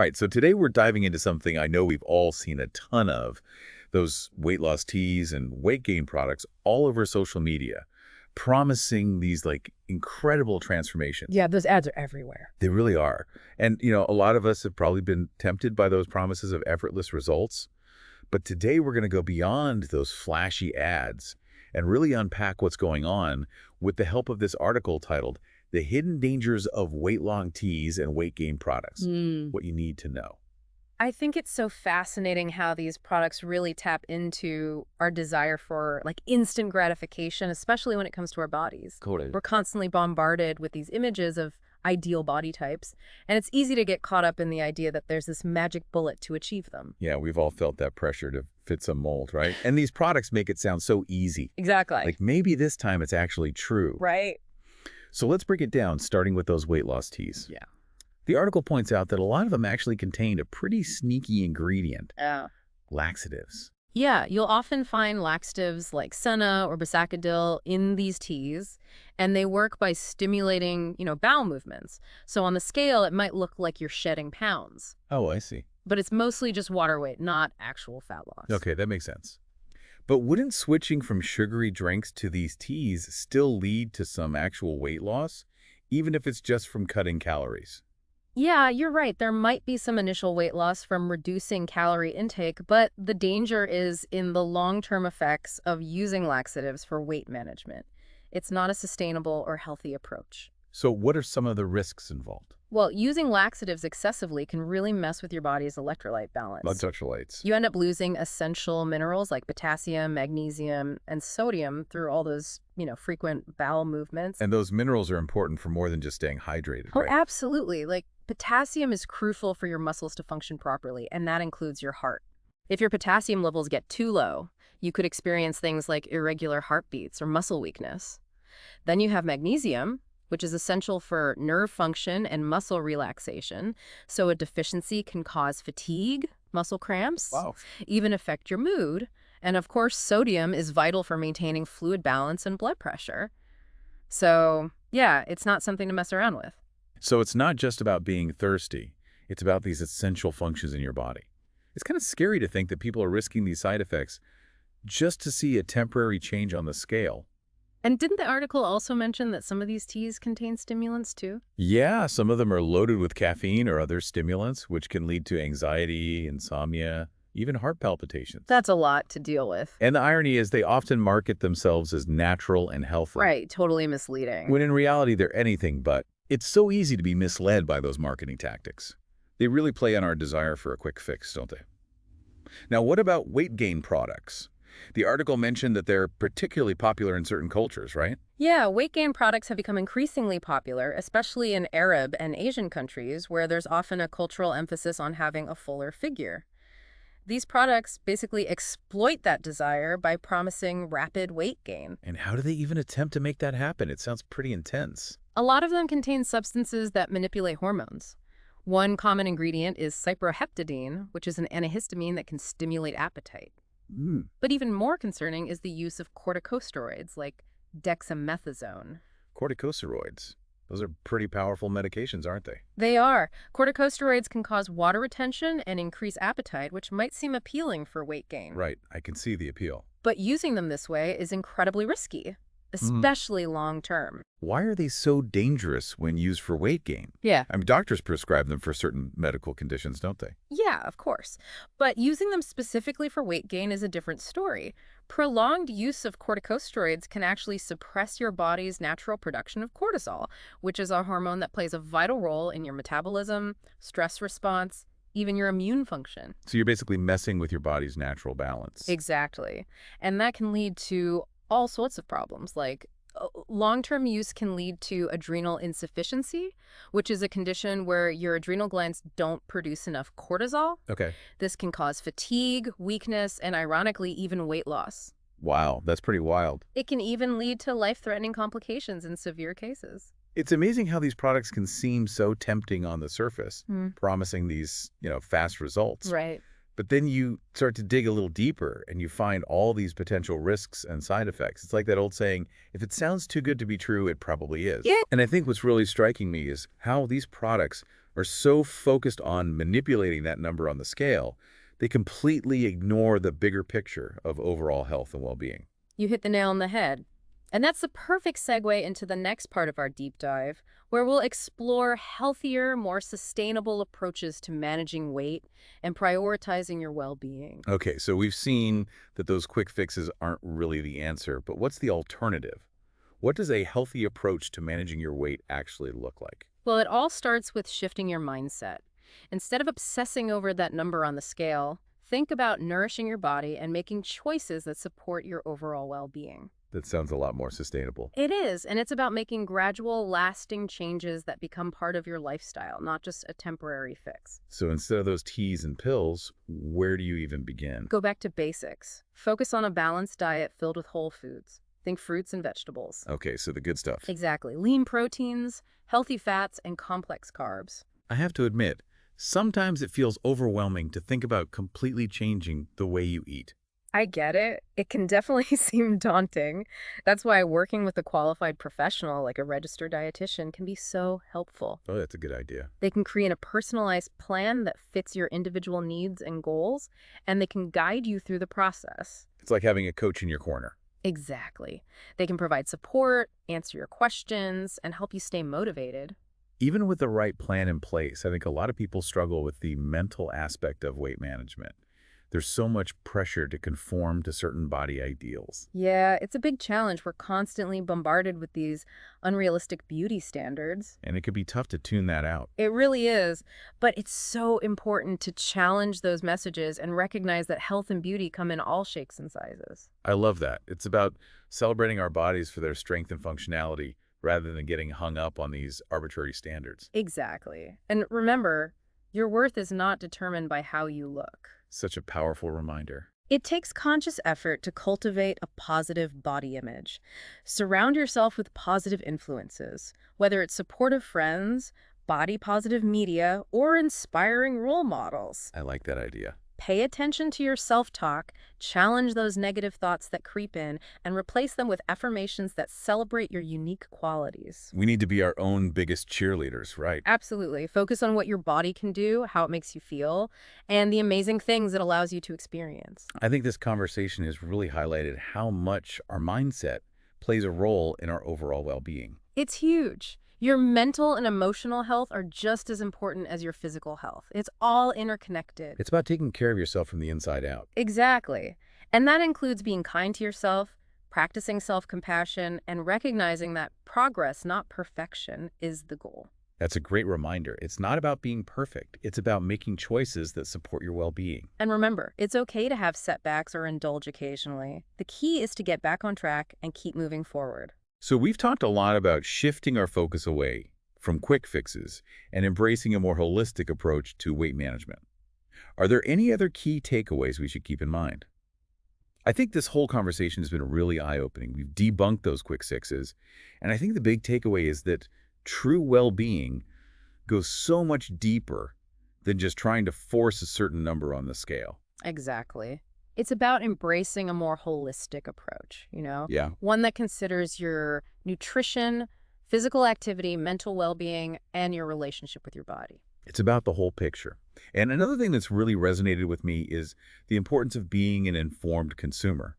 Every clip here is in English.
All right, so today we're diving into something I know we've all seen a ton of, those weight loss teas and weight gain products all over social media, promising these like incredible transformations. Yeah, those ads are everywhere. They really are. And, a lot of us have probably been tempted by those promises of effortless results. But today we're going to go beyond those flashy ads and really unpack what's going on with the help of this article titled The Hidden Dangers of Weight-Long Teas and Weight Gain Products, What You Need to Know. I think it's so fascinating how these products really tap into our desire for like instant gratification, especially when it comes to our bodies. Totally. We're constantly bombarded with these images of ideal body types, and it's easy to get caught up in the idea that there's this magic bullet to achieve them. Yeah, we've all felt that pressure to fit some mold, right? And these products make it sound so easy. Exactly. Like maybe this time it's actually true. Right. So let's break it down, starting with those weight loss teas. Yeah. The article points out that a lot of them actually contain a pretty sneaky ingredient, Yeah. laxatives. Yeah, you'll often find laxatives like senna or bisacadil in these teas, and they work by stimulating, bowel movements. So on the scale, it might look like you're shedding pounds, Oh, I see. but it's mostly just water weight, not actual fat loss. Okay, that makes sense. But wouldn't switching from sugary drinks to these teas still lead to some actual weight loss, even if it's just from cutting calories? Yeah, you're right. There might be some initial weight loss from reducing calorie intake, but the danger is in the long-term effects of using laxatives for weight management. It's not a sustainable or healthy approach. So what are some of the risks involved? Well, using laxatives excessively can really mess with your body's electrolyte balance. Electrolytes. You end up losing essential minerals like potassium, magnesium, and sodium through all those, frequent bowel movements. And those minerals are important for more than just staying hydrated, Oh, right? absolutely. Like potassium is crucial for your muscles to function properly, and that includes your heart. If your potassium levels get too low, you could experience things like irregular heartbeats or muscle weakness. Then you have magnesium, which is essential for nerve function and muscle relaxation. So a deficiency can cause fatigue, muscle cramps, Wow. even affect your mood. And of course, sodium is vital for maintaining fluid balance and blood pressure. So yeah, it's not something to mess around with. So it's not just about being thirsty. It's about these essential functions in your body. It's kind of scary to think that people are risking these side effects just to see a temporary change on the scale. And didn't the article also mention that some of these teas contain stimulants too? Yeah, some of them are loaded with caffeine or other stimulants, which can lead to anxiety, insomnia, even heart palpitations. That's a lot to deal with. And the irony is they often market themselves as natural and healthy. Right, totally misleading. When in reality, they're anything but. It's so easy to be misled by those marketing tactics. They really play on our desire for a quick fix, don't they? Now, what about weight gain products? The article mentioned that they're particularly popular in certain cultures, right? Yeah, weight gain products have become increasingly popular, especially in Arab and Asian countries, where there's often a cultural emphasis on having a fuller figure. These products basically exploit that desire by promising rapid weight gain. And how do they even attempt to make that happen? It sounds pretty intense. A lot of them contain substances that manipulate hormones. One common ingredient is cyproheptadine, which is an antihistamine that can stimulate appetite. But even more concerning is the use of corticosteroids like dexamethasone. Corticosteroids. Those are pretty powerful medications, aren't they? They are. Corticosteroids can cause water retention and increase appetite, which might seem appealing for weight gain. Right. I can see the appeal. But using them this way is incredibly risky, especially long term. Why are they so dangerous when used for weight gain? Yeah. I mean, doctors prescribe them for certain medical conditions, don't they? Yeah, of course. But using them specifically for weight gain is a different story. Prolonged use of corticosteroids can actually suppress your body's natural production of cortisol, which is a hormone that plays a vital role in your metabolism, stress response, even your immune function. So you're basically messing with your body's natural balance. Exactly. And that can lead to all sorts of problems, like long-term use can lead to adrenal insufficiency, which is a condition where your adrenal glands don't produce enough cortisol. Okay. This can cause fatigue, weakness, and ironically, even weight loss. Wow, that's pretty wild. It can even lead to life-threatening complications in severe cases. It's amazing how these products can seem so tempting on the surface, promising these, fast results. Right. But then you start to dig a little deeper and you find all these potential risks and side effects. It's like that old saying, if it sounds too good to be true, it probably is. Yeah. And I think what's really striking me is how these products are so focused on manipulating that number on the scale, they completely ignore the bigger picture of overall health and well-being. You hit the nail on the head. And that's the perfect segue into the next part of our deep dive, where we'll explore healthier, more sustainable approaches to managing weight and prioritizing your well-being. Okay, so we've seen that those quick fixes aren't really the answer, but what's the alternative? What does a healthy approach to managing your weight actually look like? Well, it all starts with shifting your mindset. Instead of obsessing over that number on the scale, think about nourishing your body and making choices that support your overall well-being. That sounds a lot more sustainable. It is, and it's about making gradual, lasting changes that become part of your lifestyle, not just a temporary fix. So instead of those teas and pills, where do you even begin? Go back to basics. Focus on a balanced diet filled with whole foods. Think fruits and vegetables. Okay, so the good stuff. Exactly. Lean proteins, healthy fats, and complex carbs. I have to admit, sometimes it feels overwhelming to think about completely changing the way you eat. I get it. It can definitely seem daunting. That's why working with a qualified professional like a registered dietitian can be so helpful. Oh, that's a good idea. They can create a personalized plan that fits your individual needs and goals, and they can guide you through the process. It's like having a coach in your corner. Exactly. They can provide support, answer your questions, and help you stay motivated. Even with the right plan in place, I think a lot of people struggle with the mental aspect of weight management. There's so much pressure to conform to certain body ideals. Yeah, it's a big challenge. We're constantly bombarded with these unrealistic beauty standards. And it can be tough to tune that out. It really is. But it's so important to challenge those messages and recognize that health and beauty come in all shapes and sizes. I love that. It's about celebrating our bodies for their strength and functionality rather than getting hung up on these arbitrary standards. Exactly. And remember, your worth is not determined by how you look. Such a powerful reminder. It takes conscious effort to cultivate a positive body image. Surround yourself with positive influences, whether it's supportive friends, body-positive media, or inspiring role models. I like that idea. Pay attention to your self-talk, challenge those negative thoughts that creep in, and replace them with affirmations that celebrate your unique qualities. We need to be our own biggest cheerleaders, right? Absolutely. Focus on what your body can do, how it makes you feel, and the amazing things it allows you to experience. I think this conversation has really highlighted how much our mindset plays a role in our overall well-being. It's huge. Your mental and emotional health are just as important as your physical health. It's all interconnected. It's about taking care of yourself from the inside out. Exactly. And that includes being kind to yourself, practicing self-compassion, and recognizing that progress, not perfection, is the goal. That's a great reminder. It's not about being perfect. It's about making choices that support your well-being. And remember, it's okay to have setbacks or indulge occasionally. The key is to get back on track and keep moving forward. So we've talked a lot about shifting our focus away from quick fixes and embracing a more holistic approach to weight management. Are there any other key takeaways we should keep in mind? I think this whole conversation has been really eye-opening. We've debunked those quick fixes, and I think the big takeaway is that true well-being goes so much deeper than just trying to force a certain number on the scale. Exactly. It's about embracing a more holistic approach, Yeah. One that considers your nutrition, physical activity, mental well-being, and your relationship with your body. It's about the whole picture. And another thing that's really resonated with me is the importance of being an informed consumer.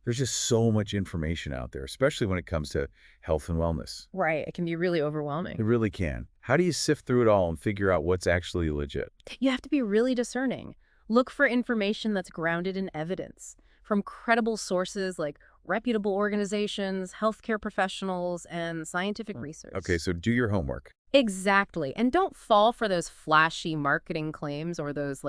There's just so much information out there, especially when it comes to health and wellness. Right. It can be really It overwhelming. really can. How do you sift through it all and figure out what's actually legit? You have to be really discerning. Look for information that's grounded in evidence from credible sources like reputable organizations, healthcare professionals, and scientific research. Okay, so do your homework. Exactly. And don't fall for those flashy marketing claims or those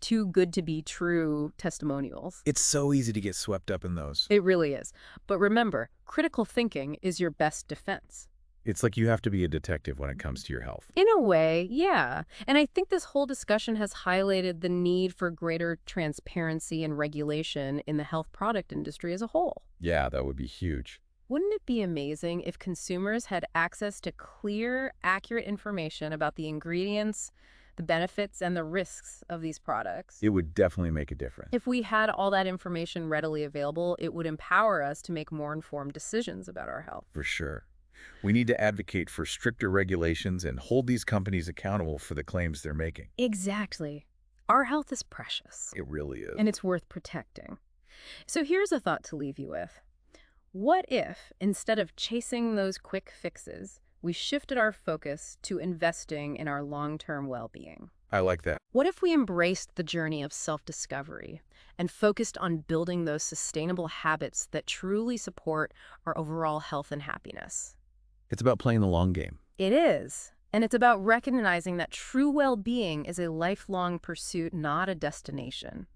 too good to be true testimonials. It's so easy to get swept up in those. It really is. But remember, critical thinking is your best defense. It's like you have to be a detective when it comes to your health. In a way, yeah. And I think this whole discussion has highlighted the need for greater transparency and regulation in the health product industry as a whole. Yeah, that would be huge. Wouldn't it be amazing if consumers had access to clear, accurate information about the ingredients, the benefits, and the risks of these products? It would definitely make a difference. If we had all that information readily available, it would empower us to make more informed decisions about our health. For sure. We need to advocate for stricter regulations and hold these companies accountable for the claims they're making. Exactly. Our health is precious, It really is. and it's worth protecting. So here's a thought to leave you with. What if, instead of chasing those quick fixes, we shifted our focus to investing in our long-term well-being? I like that. What if we embraced the journey of self-discovery and focused on building those sustainable habits that truly support our overall health and happiness? It's about playing the long game. It is. And it's about recognizing that true well-being is a lifelong pursuit, not a destination.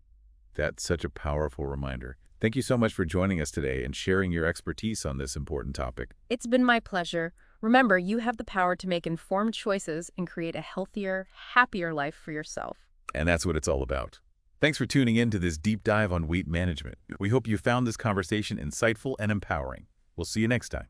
That's such a powerful reminder. Thank you so much for joining us today and sharing your expertise on this important topic. It's been my pleasure. Remember, you have the power to make informed choices and create a healthier, happier life for yourself. And that's what it's all about. Thanks for tuning in to this deep dive on weight management. We hope you found this conversation insightful and empowering. We'll see you next time.